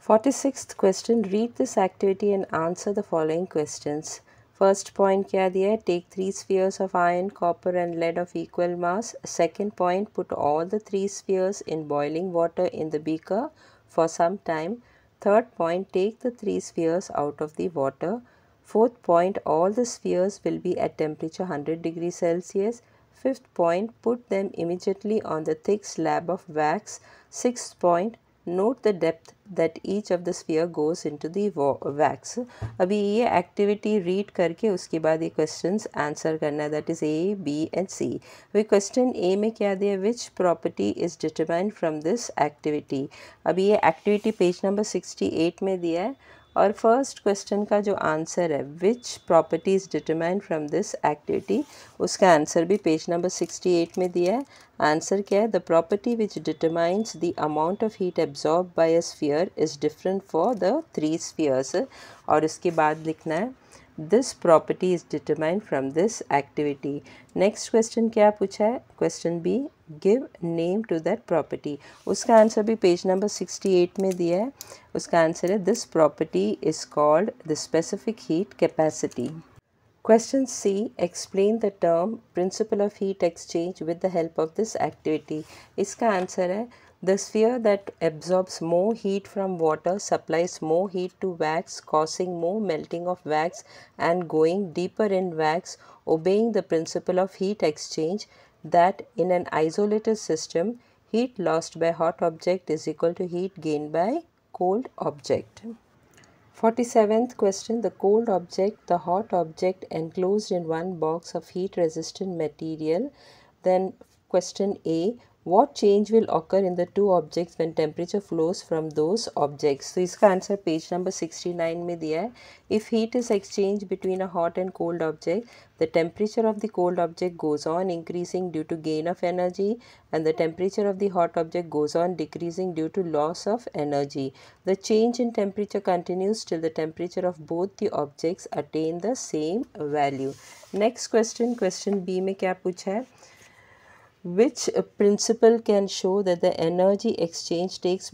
46th question, read this activity and answer the following questions. First point क्या दिया है, take 3 spheres of iron, copper and lead of equal mass. Second point, put all the 3 spheres in boiling water in the beaker for some time. Third point, take the 3 spheres out of the water. Fourth point, all the spheres will be at temperature 100 degrees Celsius. Fifth point, put them immediately on the thick slab of wax. Sixth point, note the depth that each of the sphere goes into the wax. अभी ये activity read करके उसके बाद ये questions answer करना है, that is A, B and C. अभी question A में क्या दिया, which property is determined from this activity. अभी ये एक्टिविटी पेज नंबर 68 में दिया है और फर्स्ट क्वेश्चन का जो आंसर है which property is determined from this activity, उसका आंसर भी पेज नंबर 68 में दिया है। आंसर क्या है, the property which determines the amount of heat absorb by a sphere is different for the 3 spheres. और इसके बाद लिखना है this property is determined from this activity. Next question क्या पूछा है, question B, give name to that property. उसका answer भी पेज नंबर 68 में दिया है। उसका आंसर है this property is called the specific heat capacity. Question C, explain the term principle of heat exchange with the help of this activity. इसका answer है the sphere that absorbs more heat from water supplies more heat to wax, causing more melting of wax and going deeper in wax, obeying the principle of heat exchange, that in an isolated system heat lost by hot object is equal to heat gained by cold object. 47th question, the cold object, the hot object enclosed in one box of heat resistant material. Then question A, what change will occur in the two objects when temperature flows from those objects? तो इसका answer page number 69 में दिया है। If heat is exchanged between a hot and cold object, the temperature of the cold object goes on increasing due to gain of energy and the temperature of the hot object goes on decreasing due to loss of energy. The change in temperature continues till the temperature of both the objects attain the same value. Next question, question B में क्या पूछा है, which principle can show that the energy exchange takes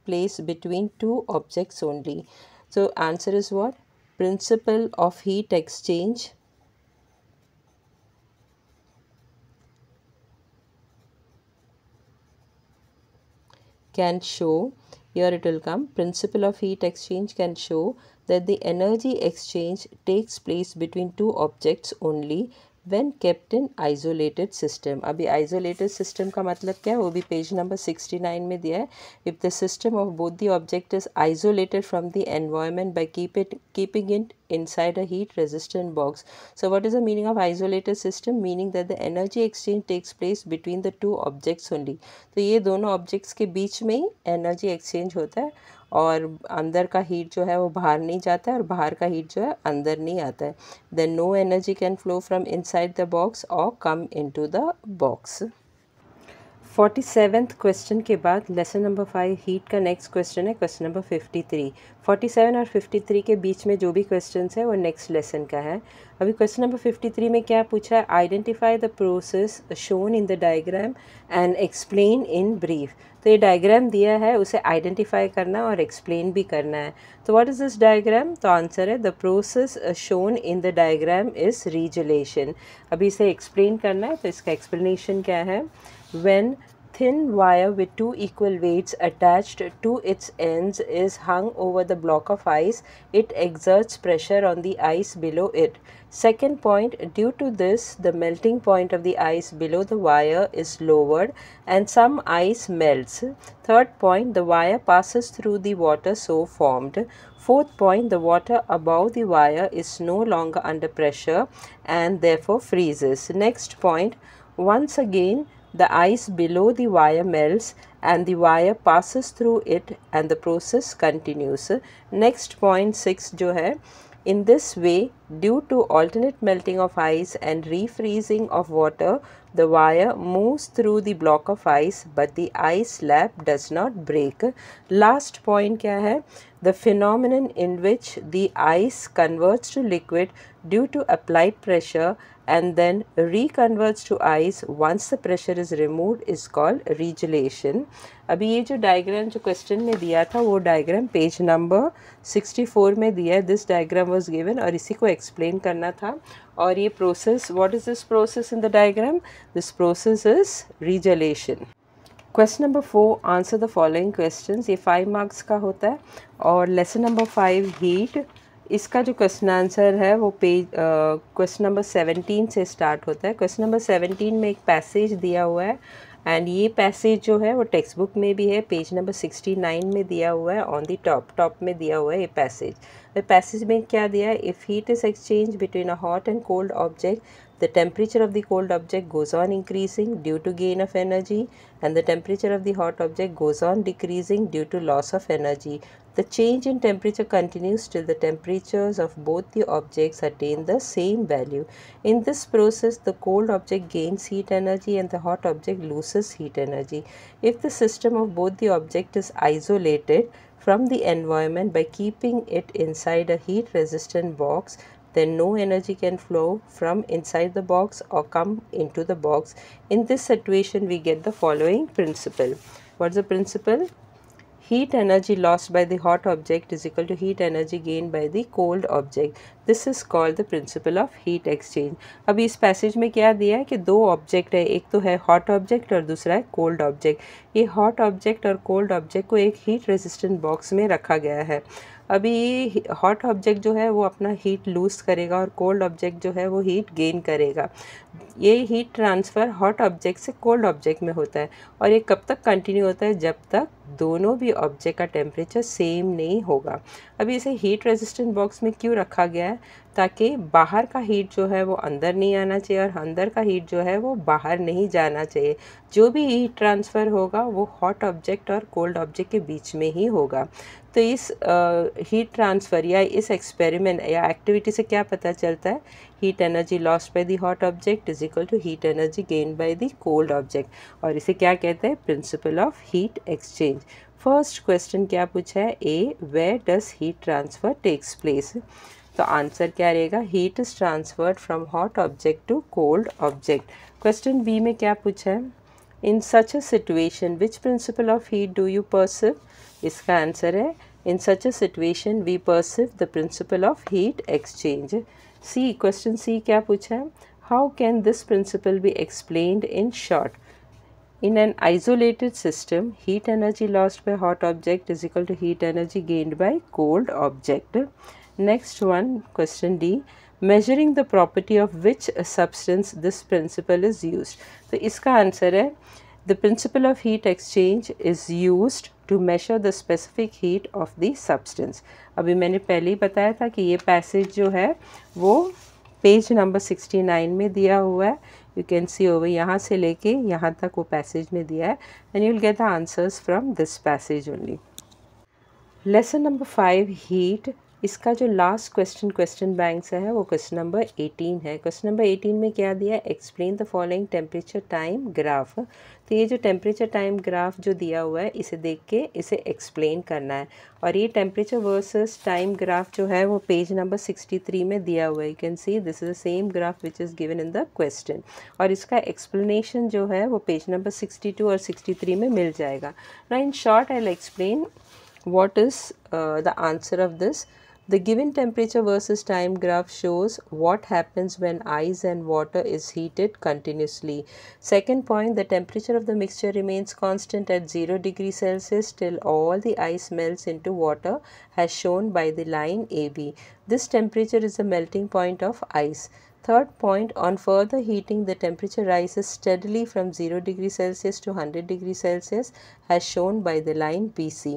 place between two objects only? So answer is what? Principle of heat exchange can show, here it will come, principle of heat exchange can show that the energy exchange takes place between two objects only when kept in isolated system. अभी isolated system का मतलब क्या है, वो भी page number 69 में दिया है। If the system of both the object is isolated from the environment by keeping it inside a heat resistant box. So what is the meaning of isolated system? Meaning that the energy exchange takes place between the two objects only. तो ये दोनों objects के बीच में ही energy exchange होता है और अंदर का हीट जो है वो बाहर नहीं जाता है और बाहर का हीट जो है अंदर नहीं आता है। Then no energy can flow from inside the box और come into the box. 47th question के बाद लेसन नंबर 5 हीट का नेक्स्ट क्वेश्चन है क्वेश्चन नंबर 53। 47 और 53 के बीच में जो भी क्वेश्चंस है वो नेक्स्ट लेसन का है। अभी क्वेश्चन नंबर 53 में क्या पूछा है, identify the process shown in the diagram and explain in brief. तो ये डायग्राम दिया है, उसे आइडेंटिफाई करना और एक्सप्लेन भी करना है। तो व्हाट इज़ दिस डायग्राम, तो आंसर है the process shown in the diagram is regelation. अभी इसे एक्सप्लेन करना है, तो इसका एक्सप्लेनेशन क्या है, when thin wire with two equal weights attached to its ends is hung over the block of ice, it exerts pressure on the ice below it. Second point, due to this, the melting point of the ice below the wire is lowered and some ice melts. Third point, the wire passes through the water so formed. Fourth point, the water above the wire is no longer under pressure and therefore freezes. Next point, once again, the ice below the wire melts and the wire passes through it and the process continues. Next point 6 जो है, in this way, due to alternate melting of ice and refreezing of water, the wire moves through the block of ice but the ice slab does not break. Last point क्या है, the phenomenon in which the ice converts to liquid due to applied pressure and then reconverts to ice once the pressure is removed is called regelation. अभी ये जो diagram जो question में दिया था वो डायग्राम पेज नंबर 64 में दिया है। दिस डायग्राम वाज गिवन और इसी को एक्सप्लेन करना था। और ये process, what is this process in the diagram, this process is regelation. Question number 4, answer the following questions. ये 5 मार्क्स का होता है और लेसन नंबर 5 हीट इसका जो क्वेश्चन आंसर है वो पेज क्वेश्चन नंबर 17 से स्टार्ट होता है। क्वेश्चन नंबर 17 में एक पैसेज दिया हुआ है एंड ये पैसेज जो है वो टेक्स्ट बुक में भी है, पेज नंबर 69 में दिया हुआ है। ऑन दी टॉप में दिया हुआ है ये पैसेज में क्या दिया है, if heat is exchange between a hot and cold object, the temperature of the cold object goes on increasing due to gain of energy and the temperature of the hot object goes on decreasing due to loss of energy. The change in temperature continues till the temperatures of both the objects attain the same value. In this process, the cold object gains heat energy and the hot object loses heat energy. If the system of both the object is isolated from the environment by keeping it inside a heat resistant box, then no energy can flow from inside the box or come into the box. In this situation, we get the following principle. What's the principle? Heat energy lost by the hot object is equal to heat energy gained by the cold object. This is called the principle of heat exchange. अभी इस passage में क्या दिया है कि दो object है, एक तो है हॉट ऑब्जेक्ट और दूसरा है कोल्ड ऑब्जेक्ट। ये हॉट ऑब्जेक्ट और कोल्ड ऑब्जेक्ट को एक हीट रेजिस्टेंट बॉक्स में रखा गया है। अभी ये हॉट ऑब्जेक्ट जो है वो अपना हीट लूज़ करेगा और कोल्ड ऑब्जेक्ट जो है वो हीट गेन करेगा। ये हीट ट्रांसफ़र हॉट ऑब्जेक्ट से कोल्ड ऑब्जेक्ट में होता है और ये कब तक कंटिन्यू होता है, जब तक दोनों भी ऑब्जेक्ट का टेम्परेचर सेम नहीं होगा। अभी इसे हीट रेजिस्टेंट बॉक्स में क्यों रखा गया है, ताकि बाहर का हीट जो है वो अंदर नहीं आना चाहिए और अंदर का हीट जो है वो बाहर नहीं जाना चाहिए। जो भी हीट ट्रांसफ़र होगा वो हॉट ऑब्जेक्ट और कोल्ड ऑब्जेक्ट के बीच में ही होगा। तो इस हीट ट्रांसफ़र या इस एक्सपेरिमेंट या एक्टिविटी से क्या पता चलता है, heat energy lost by the hot object is equal to heat energy gain by the cold object. और इसे क्या कहते हैं, principle of heat exchange. First question क्या पूछा है, A where does heat transfer takes place. तो आंसर क्या रहेगा, heat is transferred from hot object to cold object. Question B में क्या पूछा है, in such a situation which principle of heat do you perceive. इसका आंसर है, in such a situation we perceive the principle of heat exchange. C, question C क्या पूछा है, how can this principle be explained in short. In an isolated system, heat energy lost by hot object is equal to heat energy gained by cold object. Next one, question D. Measuring the property of which substance this principle is used. तो इसका answer है, the principle of heat exchange is used to measure the specific heat of the substance. अभी मैंने पहले ही बताया था कि ये पैसेज जो है वो पेज नंबर 69 में दिया हुआ है। यू कैन सी ओवर, यहाँ से लेके यहाँ तक वो पैसेज में दिया है and you will get the answers from this passage only. Lesson number 5 heat, इसका जो लास्ट क्वेश्चन बैंक से है वो क्वेश्चन नंबर 18 है। क्वेश्चन नंबर 18 में क्या दिया है, explain the following temperature time graph. तो ये जो टेम्परेचर टाइम ग्राफ जो दिया हुआ है इसे देख के इसे एक्सप्लेन करना है। और ये टेम्परेचर वर्सेस टाइम ग्राफ जो है वो पेज नंबर 63 में दिया हुआ है। You can see this is the same graph which is given in the question. और इसका एक्सप्लेनेशन जो है वो पेज नंबर 62 और 63 में मिल जाएगा। Now in short I will explain what is the answer of this. The given temperature versus time graph shows what happens when ice and water is heated continuously. Second point, the temperature of the mixture remains constant at 0 degrees Celsius till all the ice melts into water as shown by the line AB. This temperature is the melting point of ice. Third point, on further heating, the temperature rises steadily from 0 degrees Celsius to 100 degrees Celsius as shown by the line BC.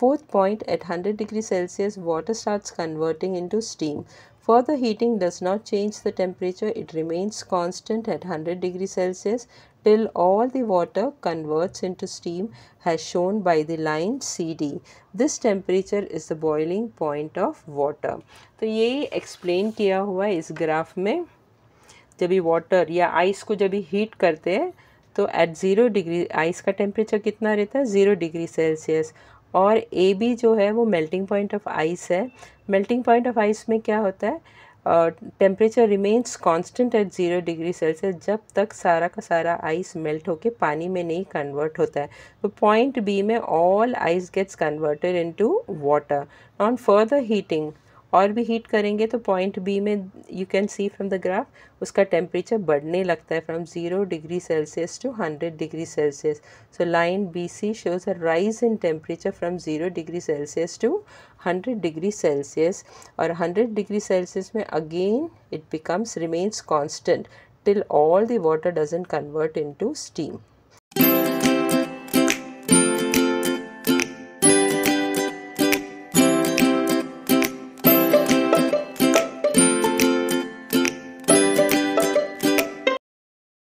Fourth point, at 100 degrees Celsius, water starts converting into steam. Further heating does not change the temperature, it remains constant at 100 degrees Celsius till all the water converts into steam as shown by the line CD. This temperature is the boiling point of water. तो ये explain किया हुआ है इस graph में। जब भी water या आइस को जब भी हीट करते हैं तो एट 0 डिग्री आइस का टेम्परेचर कितना रहता है, 0 डिग्री सेल्सियस। और ए बी जो है वो मेल्टिंग पॉइंट ऑफ आइस है। मेल्टिंग पॉइंट ऑफ आइस में क्या होता है, temperature remains constant eight 0 degree Celsius जब तक सारा का सारा आइस मेल्ट होके पानी में नहीं कन्वर्ट होता है। तो पॉइंट बी में all ice gets converted into water. On further heating और भी हीट करेंगे तो पॉइंट बी में you can see from the graph उसका टेम्परेचर बढ़ने लगता है from 0 degree Celsius to 100 degree Celsius. So line B C shows a rise in temperature from 0 degree Celsius to 100 degree Celsius. और 100 degree celsius में again it becomes remains constant till all the water doesn't convert into steam.